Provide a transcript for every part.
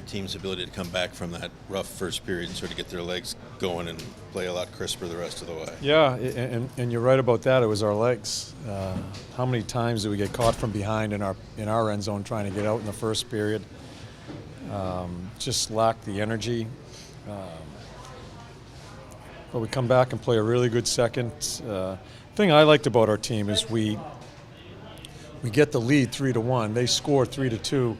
team's ability to come back from that rough first period and sort of get their legs going and play a lot crisper the rest of the way. Yeah, and you're right about that. It was our legs. How many times did we get caught from behind in our end zone trying to get out in the first period? Just lacked the energy. But we come back and play a really good second. Thing I liked about our team is we get the lead 3-1. They score 3-2,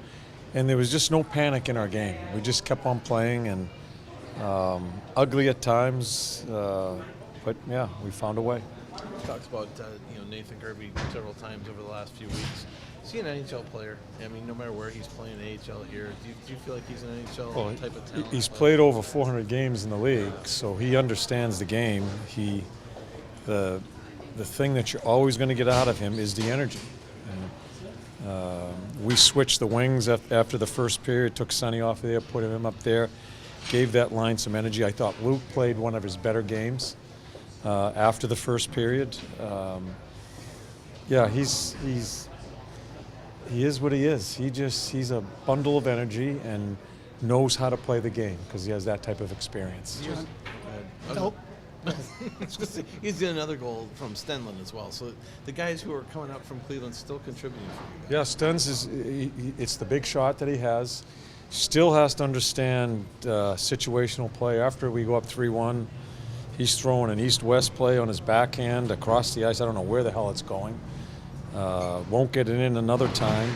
and there was just no panic in our game. We just kept on playing, and ugly at times, but yeah, we found a way. Talks about Nathan Gerbe several times over the last few weeks. Is he an NHL player? I mean, no matter where he's playing AHL here, do you feel like he's an NHL type of talent? He's played over 400 games in the league, so he understands the game. The thing that you're always going to get out of him is the energy. And, we switched the wings after the first period, took Sonny off of there, put him up there, gave that line some energy. I thought Luke played one of his better games after the first period. Yeah, he is what he is. He's a bundle of energy and knows how to play the game because he has that type of experience. He's got another goal from Stenlund as well. So the guys who are coming up from Cleveland still contributing for you guys. Yeah, Stens it's the big shot that he has. Still has to understand situational play. After we go up 3-1, he's throwing an east-west play on his backhand across the ice. I don't know where the hell it's going. Won't get it in another time.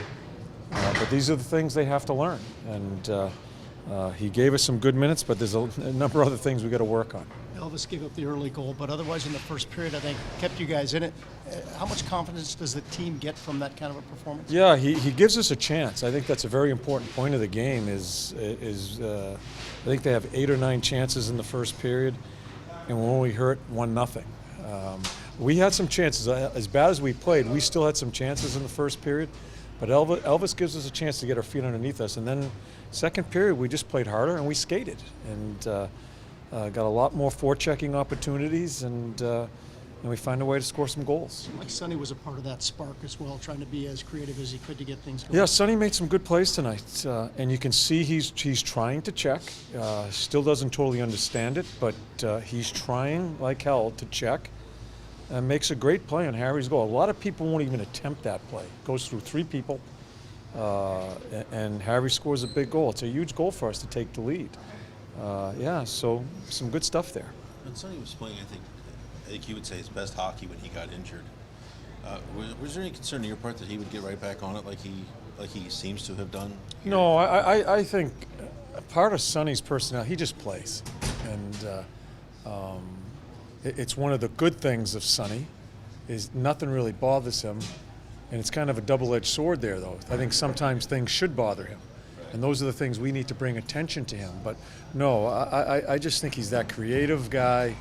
But these are the things they have to learn. And he gave us some good minutes, but there's a number of other things we got to work on. Elvis gave up the early goal, but otherwise in the first period, I think, kept you guys in it. How much confidence does the team get from that kind of a performance? Yeah, he gives us a chance. I think that's a very important point of the game is I think they have 8 or 9 chances in the first period, and we're only hurt 1-0. We had some chances. As bad as we played, we still had some chances in the first period, but Elvis gives us a chance to get our feet underneath us, and then second period we just played harder and we skated and got a lot more forechecking opportunities, and we find a way to score some goals. Like Sonny was a part of that spark as well, trying to be as creative as he could to get things going. Yeah, Sonny made some good plays tonight, and you can see he's trying to check. Still doesn't totally understand it, but he's trying like hell to check. And makes a great play on Harry's goal. A lot of people won't even attempt that play. Goes through 3 people, and Harry scores a big goal. It's a huge goal for us to take the lead. Yeah, so some good stuff there. When Sonny was playing, I think you would say his best hockey when he got injured. Was there any concern on your part that he would get right back on it like he seems to have done here? No, I think part of Sonny's personality, he just plays, and it's one of the good things of Sonny is nothing really bothers him, and it's kind of a double-edged sword there, though. I think sometimes things should bother him, and those are the things we need to bring attention to him. But no, I just think he's that creative guy.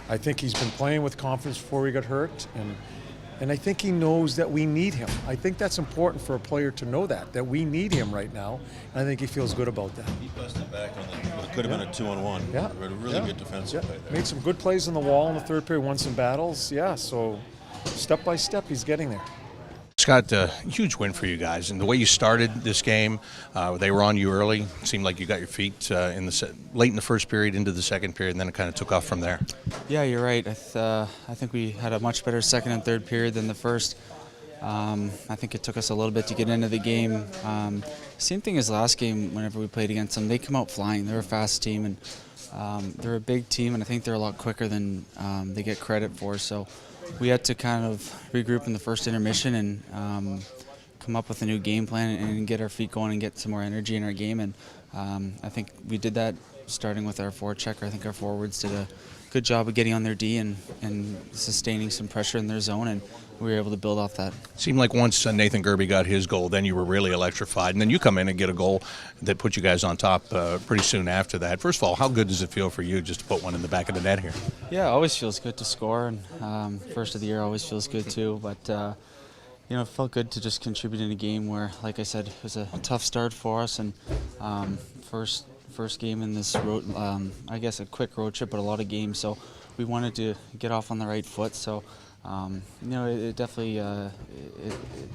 I think he's been playing with confidence before he got hurt, and I think he knows that we need him. I think that's important for a player to know that we need him right now, and I think he feels good about that. He busted back on what could have been a 2-on-1. Yeah. A really good defensive play there. Made some good plays on the wall in the third period, won some battles. Yeah, so step by step he's getting there. Scott, a huge win for you guys, and the way you started this game, they were on you early. It seemed like you got your feet late in the first period into the second period, and then it kind of took off from there. Yeah, you're right. I think we had a much better second and third period than the first. I think it took us a little bit to get into the game. Same thing as last game whenever we played against them. They come out flying. They're a fast team, and they're a big team, and I think they're a lot quicker than they get credit for. So we had to kind of regroup in the first intermission and come up with a new game plan and get our feet going and get some more energy in our game. And I think we did that starting with our forecheck. I think our forwards did a good job of getting on their D and sustaining some pressure in their zone, and we were able to build off that. Seemed like once Nathan Gerbe got his goal, then you were really electrified, and then you come in and get a goal that put you guys on top pretty soon after that. First of all, how good does it feel for you just to put one in the back of the net here? Yeah, it always feels good to score, and first of the year always feels good too, but it felt good to just contribute in a game where, like I said, it was a tough start for us, and first game in this road, I guess a quick road trip, but a lot of games, so we wanted to get off on the right foot. So it definitely it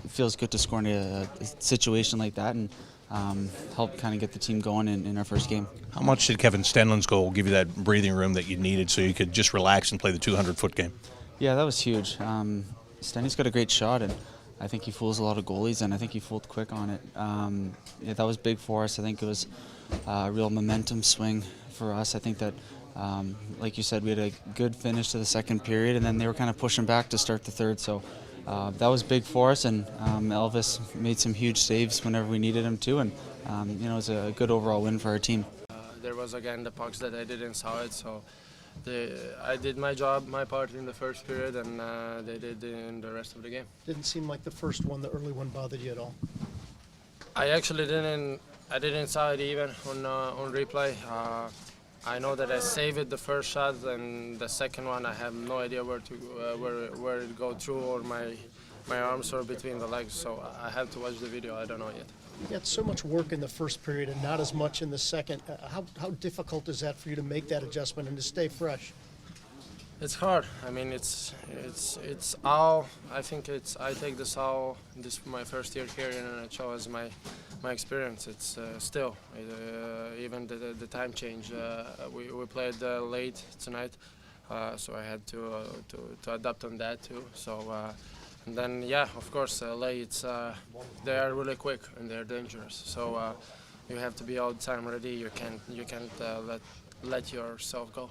feels good to score in a situation like that, and helped kind of get the team going in our first game. How much did Kevin Stenlund's goal give you that breathing room that you needed so you could just relax and play the 200-foot game? Yeah, that was huge. Stenny's got a great shot, and I think he fools a lot of goalies, and I think he fooled quick on it. Yeah, that was big for us. I think it was a real momentum swing for us. I think that, like you said, we had a good finish to the second period, and then they were kind of pushing back to start the third. So that was big for us, and Elvis made some huge saves whenever we needed him to, and it was a good overall win for our team. There was again the pucks that I didn't saw it, so I did my job, my part in the first period, and they did in the rest of the game. Didn't seem like the first one, the early one, bothered you at all. I actually didn't. I didn't saw it even on replay. I know that I saved it the first shot, and the second one I have no idea where it go through, or my arms are between the legs. So I have to watch the video. I don't know yet. You had so much work in the first period and not as much in the second. How difficult is that for you to make that adjustment and to stay fresh? It's hard. I mean, it's all. I think I take this all. This my first year here in NHL as my experience. It's still even the time change. We played late tonight, so I had to adapt on that too. So. And then, yeah, of course, LA, they are really quick and they're dangerous. So you have to be all the time ready. You can't let yourself go.